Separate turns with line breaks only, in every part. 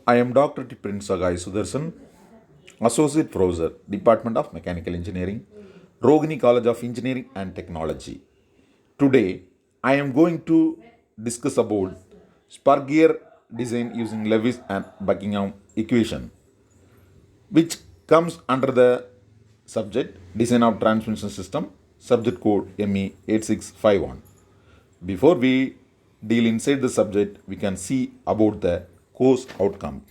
I am Dr. Prince Sagai Sudarsan, Associate Professor, Department of Mechanical Engineering, Rogini College of Engineering and Technology. Today, I am going to discuss about spur gear design using Lewis and Buckingham equation, which comes under the subject Design of Transmission System, subject code ME8651. Before we deal inside the subject, we can see about the course outcome.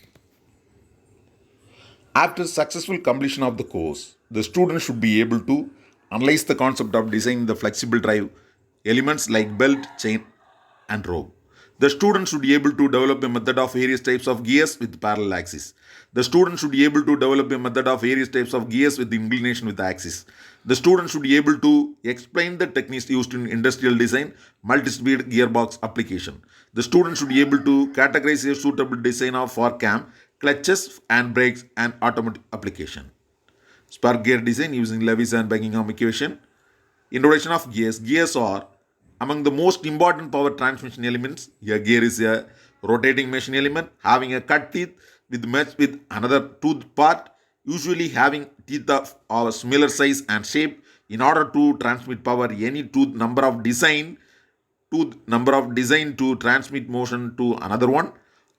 After successful completion of the course, the student should be able to analyze the concept of designing the flexible drive elements like belt, chain, and rope. The student should be able to develop a method of various types of gears with parallel axis. The student should be able to develop a method of various types of gears with inclination with axis. The student should be able to explain the techniques used in industrial design, multi-speed gearbox application. The student should be able to categorize a suitable design of for cam, clutches and brakes and automatic application. Spark gear design using Lewis and Buckingham equation. Introduction of gears. Gears are among the most important power transmission elements. A gear is a rotating machine element having a cut teeth with match with another tooth part, usually having teeth of similar size and shape. In order to transmit power, any tooth number of design to transmit motion to another one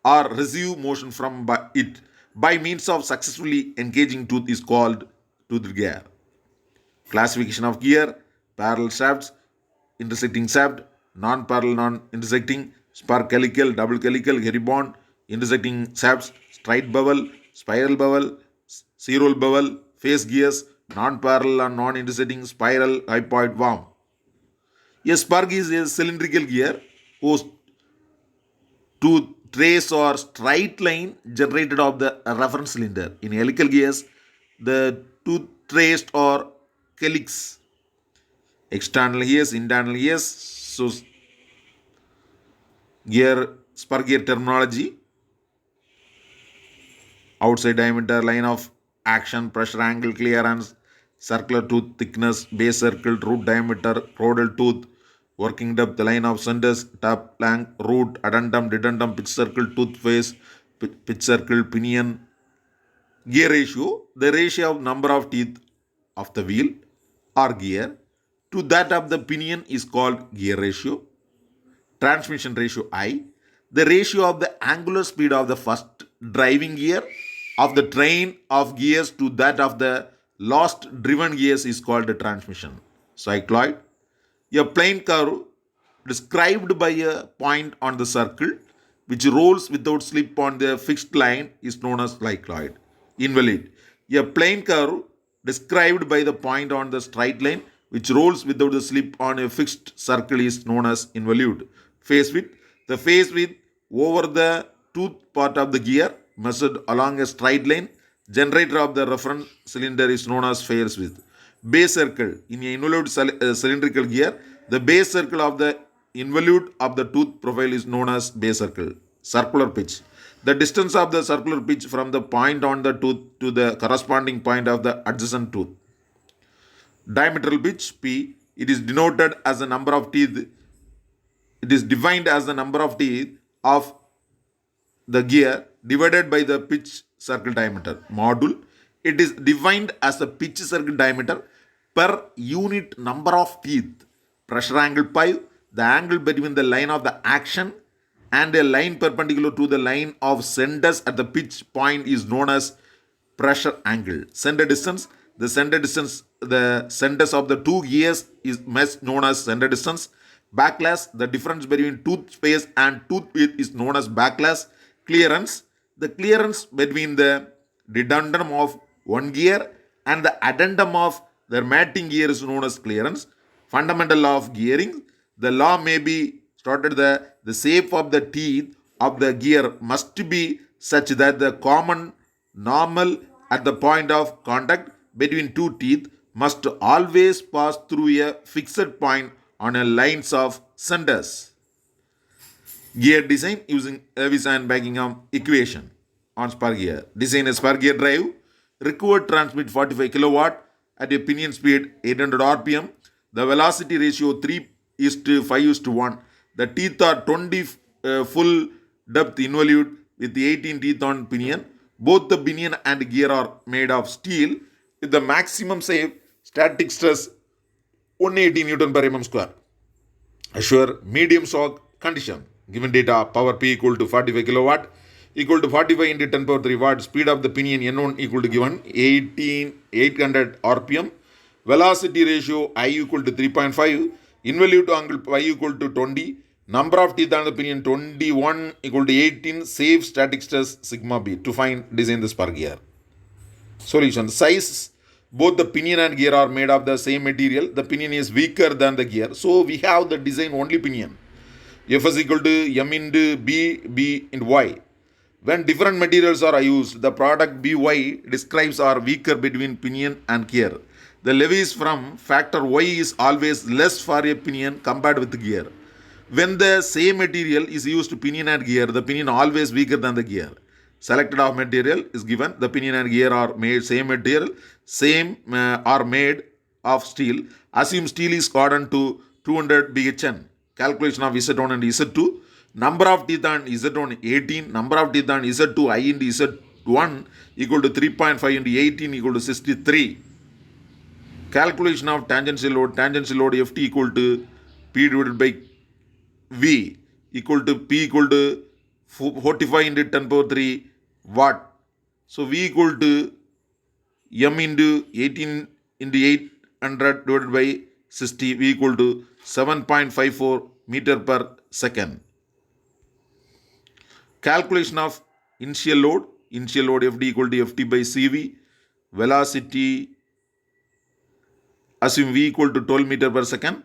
or receive motion from it by means of successfully engaging tooth is called tooth gear. Classification of gear: parallel shafts, intersecting shaft, non-parallel, non-intersecting, spark helical, double helical, herringbone, intersecting shafts, straight bevel, spiral bevel, serial bevel, face gears, non-parallel and non-intersecting, spiral, hypoid worm. A spark is a cylindrical gear whose to trace or straight line generated of the reference cylinder. In helical gears, the tooth traced or calyx. External gears, internal gears. So, spur gear terminology: outside diameter, line of action, pressure angle, clearance, circular tooth thickness, base circle, root diameter, caudal tooth, working depth, line of centers, top length, root, addendum, dedendum, pitch circle, tooth face, pitch circle, pinion. Gear ratio: the ratio of number of teeth of the wheel or gear to that of the pinion is called gear ratio. Transmission ratio I: the ratio of the angular speed of the first driving gear of the train of gears to that of the last driven gears is called the transmission. Cycloid: a plane curve described by a point on the circle which rolls without slip on the fixed line is known as cycloid. Invalid: a plane curve described by the point on the straight line which rolls without the slip on a fixed circle is known as involute. Face width: the face width over the tooth part of the gear measured along a straight line generator of the reference cylinder is known as face width. Base circle: in a involute cylindrical gear, the base circle of the involute of the tooth profile is known as base circle. Circular pitch: the distance of the circular pitch from the point on the tooth to the corresponding point of the adjacent tooth. Diametral pitch P: it is denoted as the number of teeth. It is defined as the number of teeth of the gear divided by the pitch circle diameter. Module: it is defined as the pitch circle diameter per unit number of teeth. Pressure angle pi: the angle between the line of the action and a line perpendicular to the line of centers at the pitch point is known as pressure angle. Center distance: the centers of the two gears is known as center distance. Backlash: the difference between tooth space and tooth width is known as backlash. Clearance: the clearance between the dedendum of one gear and the addendum of the mating gear is known as clearance. Fundamental law of gearing: the law may be stated that the shape of the teeth of the gear must be such that the common normal at the point of contact between two teeth must always pass through a fixed point on a lines of centers. Gear design using Lewis and Buckingham equation on spur gear. Design a spur gear drive. Required transmit 45 kilowatt at a pinion speed 800 rpm. The velocity ratio 3 is to 5 is to 1. The teeth are 20 full depth involute. with 18 teeth on pinion. Both the pinion and gear are made of steel with the maximum safe static stress 180 Newton per mm square. Assure medium shock condition. Given data, power P equal to 45 kilowatt equal to 45 into 10 power 3 watt. Speed of the pinion N1 equal to given 800 RPM. Velocity ratio I equal to 3.5. Involute angle Y equal to 20. Number of teeth on the pinion 21 equal to 18. Safe static stress sigma B. To find design the spur gear. Solution. Size. Both the pinion and gear are made of the same material. The pinion is weaker than the gear. So we have the design only pinion. F is equal to M into B, B into Y. When different materials are used, the product By describes are weaker between pinion and gear. The levies from factor Y is always less for a pinion compared with the gear. When the same material is used to pinion and gear, the pinion always weaker than the gear. Selected of material is given. The pinion and gear are made same material, same are made of steel. Assume steel is cordon to 200 BHN. Calculation of Z1 and Z2. Number of teeth on Z1 18. Number of teeth on Z2 I into Z1 equal to 3.5 into 18 equal to 63. Calculation of tangential load. Tangential load Ft equal to P divided by V equal to P equal to 45 into 10 power 3 watt. So V equal to M into 18 into 800 divided by 60. V equal to 7.54 meter per second. Calculation of initial load. Initial load Fd equal to Ft by Cv. Velocity, assume V equal to 12 meter per second.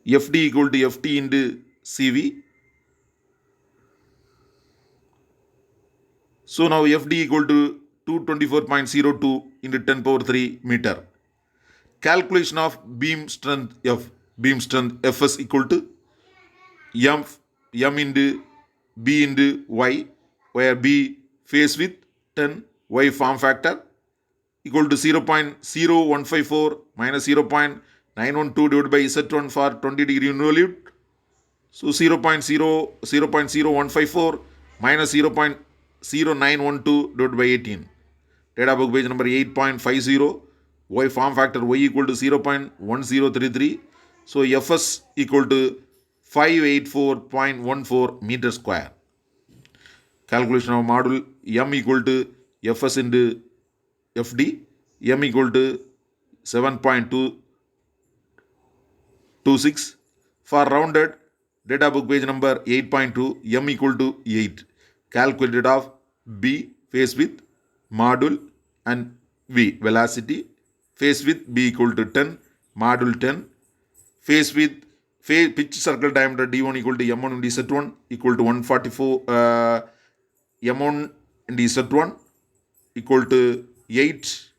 Fd equal to Ft into Cv. So now Fd equal to 224.02 into 10 power 3 meter. Calculation of beam strength F. Beam strength Fs equal to M into B into Y, where B face width 10, Y form factor equal to 0.0154 minus 0.912 divided by Z1 for 20 degree involute. So 0.00154 minus 0.0912 divided by 18. Data book page number 8.50. Y form factor Y equal to 0.1033. So Fs equal to 584.14 meter square. Calculation of module M equal to Fs into Fd. M equal to 7.226. For rounded, data book page number 8.2. M equal to 8. Calculated of B face width, module and V velocity. Face width B equal to 10, module 10. Face width, pitch circle diameter D1 equal to M1 into Z1 equal to 144. M1 into Z1 equal to 8.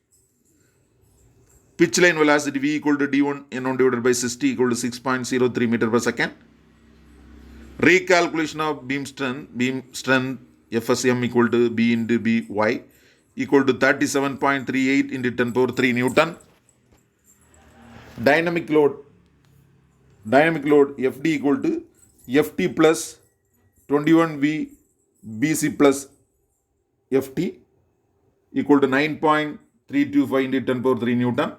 Pitch line velocity V equal to D1 N1 divided by 60 equal to 6.03 meter per second. Recalculation of beam strength FSM equal to B into By equal to 37.38 into 10 power 3 Newton. Dynamic load Fd equal to Ft plus 21V BC plus Ft equal to 9.325 into 10 power 3 Newton.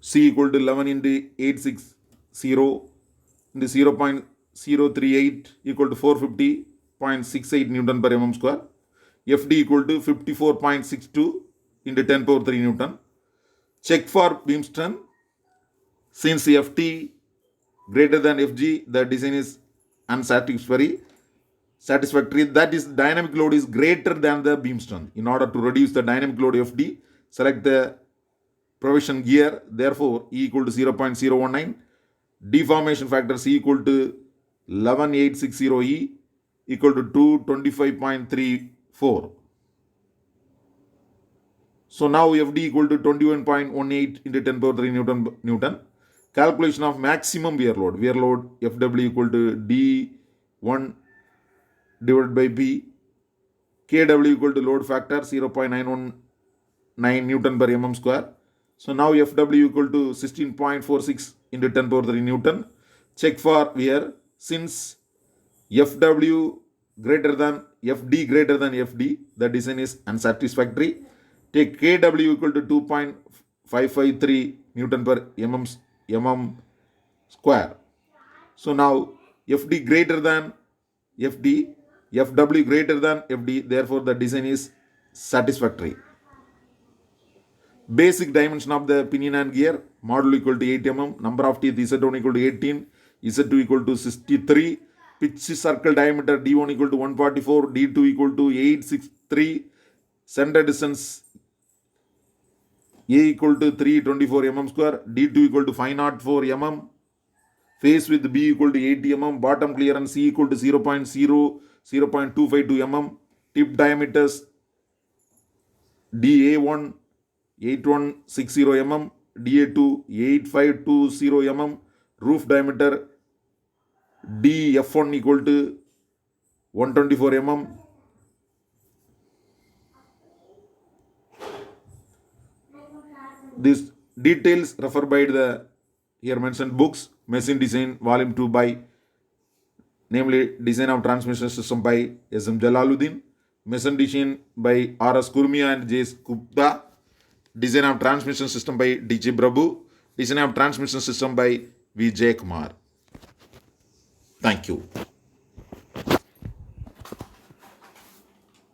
C equal to 11 into 860 into 0.038 equal to 450.68 Newton per mm square. Fd equal to 54.62 into 10 power 3 Newton. Check for beam strength. Since Ft greater than Fg, the design is unsatisfactory. That is, dynamic load is greater than the beam strength. In order to reduce the dynamic load Fd, select the provision gear. Therefore, E equal to 0.019. Deformation factor C equal to 11860E equal to 225.34. So now Fd equal to 21.18 into 10 power 3 Newton. Calculation of maximum wear load. Wear load Fw equal to D1 divided by B. Kw equal to load factor 0.919 Newton per mm square. So now Fw equal to 16.46 into 10 power 3 Newton. check for here. Since FW greater than FD greater than FD, the design is unsatisfactory. Take KW equal to 2.553 Newton per mm square. So now FD greater than FD, FW greater than FD, therefore the design is satisfactory. Basic dimension of the pinion and gear, model equal to 8 mm, number of teeth Z1 equal to 18, Z2 equal to 63, pitch circle diameter D1 equal to 144, D2 equal to 863, center distance A equal to 324 mm square, D2 equal to 504 mm, face width B equal to 80 mm, bottom clearance C equal to 0.252 mm, tip diameters DA1 8160 mm, DA2 8520 mm, roof diameter DF1 equal to 124 mm. These details refer by the here mentioned books, Machine Design Volume 2 by, namely Design of Transmission System by S.M. Jalaluddin, Machine Design by R.S. Kurmia and J.S. Gupta, Design of Transmission System by D.J. Prabhu, Design of Transmission System by V. J. Kumar. Thank you.